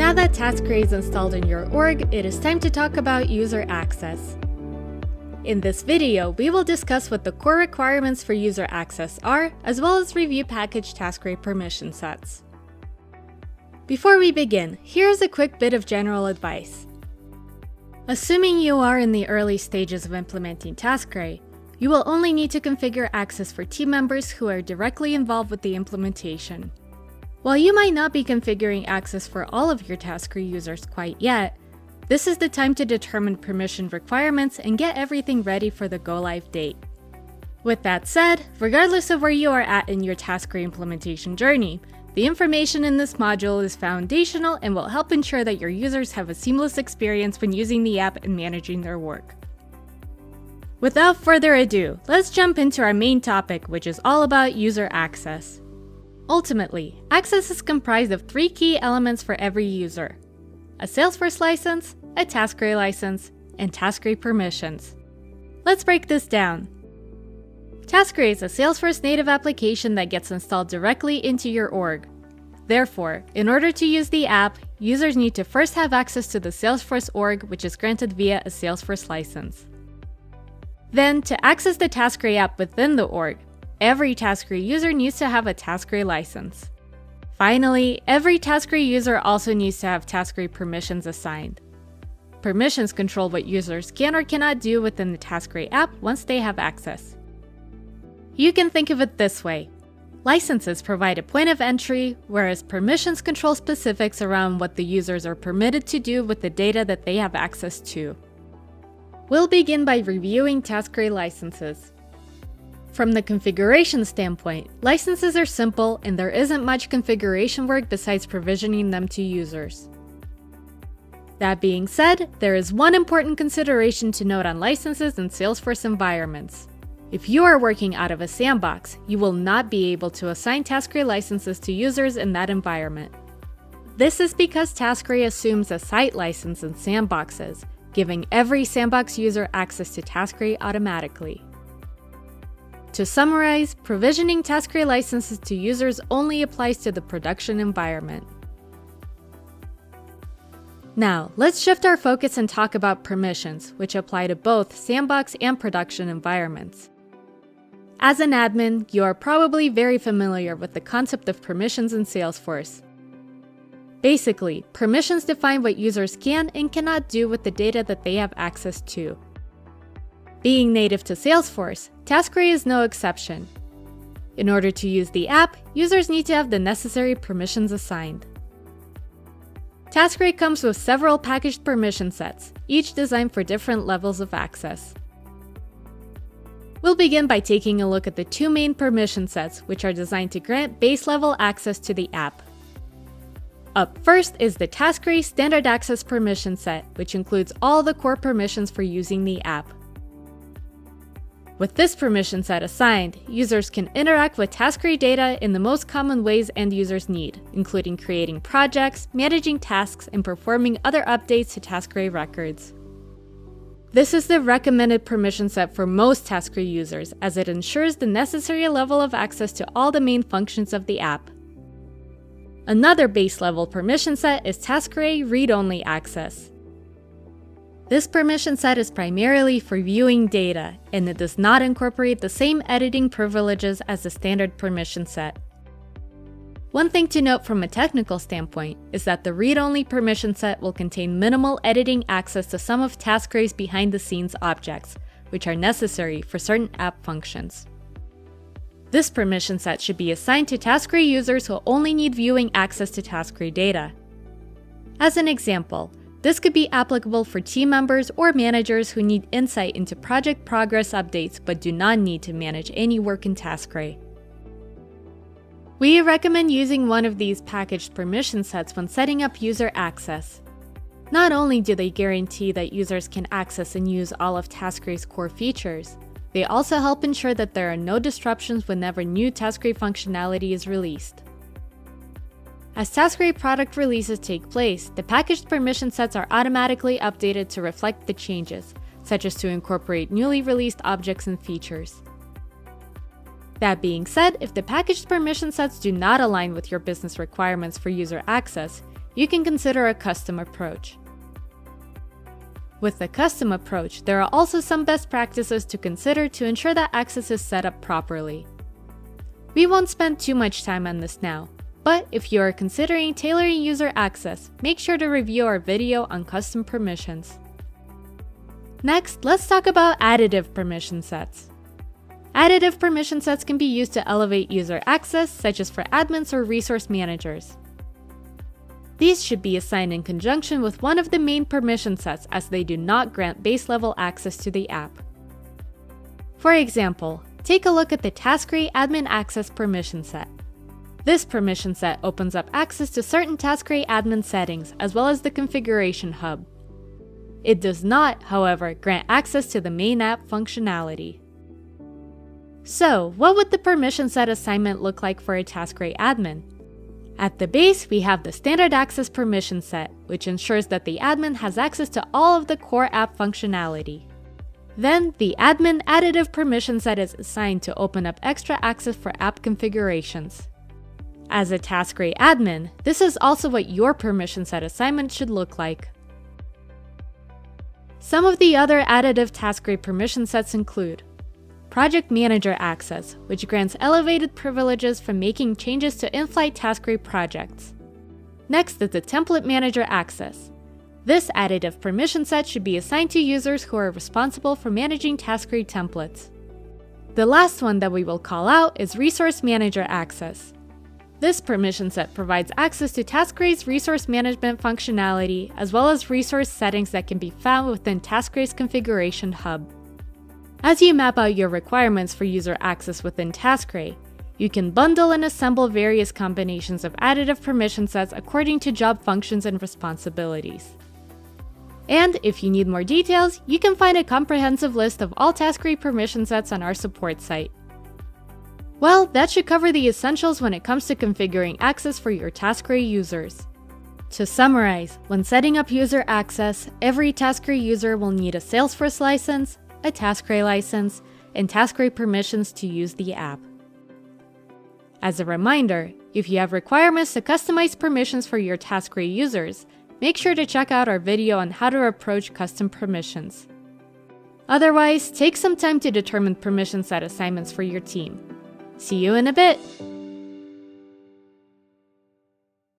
Now that TaskRay is installed in your org, it is time to talk about user access. In this video, we will discuss what the core requirements for user access are, as well as review package TaskRay permission sets. Before we begin, here's a quick bit of general advice. Assuming you are in the early stages of implementing TaskRay, you will only need to configure access for team members who are directly involved with the implementation. While you might not be configuring access for all of your TaskRay users quite yet, this is the time to determine permission requirements and get everything ready for the go-live date. With that said, regardless of where you are at in your TaskRay implementation journey, the information in this module is foundational and will help ensure that your users have a seamless experience when using the app and managing their work. Without further ado, let's jump into our main topic, which is all about user access. Ultimately, access is comprised of three key elements for every user: a Salesforce license, a TaskRay license, and TaskRay permissions. Let's break this down. TaskRay is a Salesforce native application that gets installed directly into your org. Therefore, in order to use the app, users need to first have access to the Salesforce org, which is granted via a Salesforce license. Then, to access the TaskRay app within the org, every TaskRay user needs to have a TaskRay license. Finally, every TaskRay user also needs to have TaskRay permissions assigned. Permissions control what users can or cannot do within the TaskRay app once they have access. You can think of it this way. Licenses provide a point of entry, whereas permissions control specifics around what the users are permitted to do with the data that they have access to. We'll begin by reviewing TaskRay licenses. From the configuration standpoint, licenses are simple and there isn't much configuration work besides provisioning them to users. That being said, there is one important consideration to note on licenses in Salesforce environments. If you are working out of a sandbox, you will not be able to assign TaskRay licenses to users in that environment. This is because TaskRay assumes a site license in sandboxes, giving every sandbox user access to TaskRay automatically. To summarize, provisioning TaskRay licenses to users only applies to the production environment. Now, let's shift our focus and talk about permissions, which apply to both sandbox and production environments. As an admin, you are probably very familiar with the concept of permissions in Salesforce. Basically, permissions define what users can and cannot do with the data that they have access to. Being native to Salesforce, TaskRay is no exception. In order to use the app, users need to have the necessary permissions assigned. TaskRay comes with several packaged permission sets, each designed for different levels of access. We'll begin by taking a look at the two main permission sets, which are designed to grant base-level access to the app. Up first is the TaskRay Standard Access Permission Set, which includes all the core permissions for using the app. With this permission set assigned, users can interact with TaskRay data in the most common ways end users need, including creating projects, managing tasks, and performing other updates to TaskRay records. This is the recommended permission set for most TaskRay users, as it ensures the necessary level of access to all the main functions of the app. Another base-level permission set is TaskRay Read-Only Access. This permission set is primarily for viewing data, and it does not incorporate the same editing privileges as the standard permission set. One thing to note from a technical standpoint is that the read-only permission set will contain minimal editing access to some of TaskRay's behind-the-scenes objects, which are necessary for certain app functions. This permission set should be assigned to TaskRay users who only need viewing access to TaskRay data. As an example, this could be applicable for team members or managers who need insight into project progress updates but do not need to manage any work in TaskRay. We recommend using one of these packaged permission sets when setting up user access. Not only do they guarantee that users can access and use all of TaskRay's core features, they also help ensure that there are no disruptions whenever new TaskRay functionality is released. As TaskRay product releases take place, the packaged permission sets are automatically updated to reflect the changes, such as to incorporate newly released objects and features. That being said, if the packaged permission sets do not align with your business requirements for user access, you can consider a custom approach. With the custom approach, there are also some best practices to consider to ensure that access is set up properly. We won't spend too much time on this now, but if you are considering tailoring user access, make sure to review our video on custom permissions. Next, let's talk about additive permission sets. Additive permission sets can be used to elevate user access, such as for admins or resource managers. These should be assigned in conjunction with one of the main permission sets, as they do not grant base-level access to the app. For example, take a look at the TaskRay Admin Access permission set. This permission set opens up access to certain TaskRay admin settings, as well as the configuration hub. It does not, however, grant access to the main app functionality. So, what would the permission set assignment look like for a TaskRay admin? At the base, we have the standard access permission set, which ensures that the admin has access to all of the core app functionality. Then, the admin additive permission set is assigned to open up extra access for app configurations. As a TaskRay admin, this is also what your permission set assignment should look like. Some of the other additive TaskRay permission sets include Project Manager Access, which grants elevated privileges for making changes to in-flight TaskRay projects. Next is the Template Manager Access. This additive permission set should be assigned to users who are responsible for managing TaskRay templates. The last one that we will call out is Resource Manager Access. This permission set provides access to TaskRay's resource management functionality, as well as resource settings that can be found within TaskRay's configuration hub. As you map out your requirements for user access within TaskRay, you can bundle and assemble various combinations of additive permission sets according to job functions and responsibilities. And if you need more details, you can find a comprehensive list of all TaskRay permission sets on our support site. Well, that should cover the essentials when it comes to configuring access for your TaskRay users. To summarize, when setting up user access, every TaskRay user will need a Salesforce license, a TaskRay license, and TaskRay permissions to use the app. As a reminder, if you have requirements to customize permissions for your TaskRay users, make sure to check out our video on how to approach custom permissions. Otherwise, take some time to determine permission set assignments for your team. See you in a bit!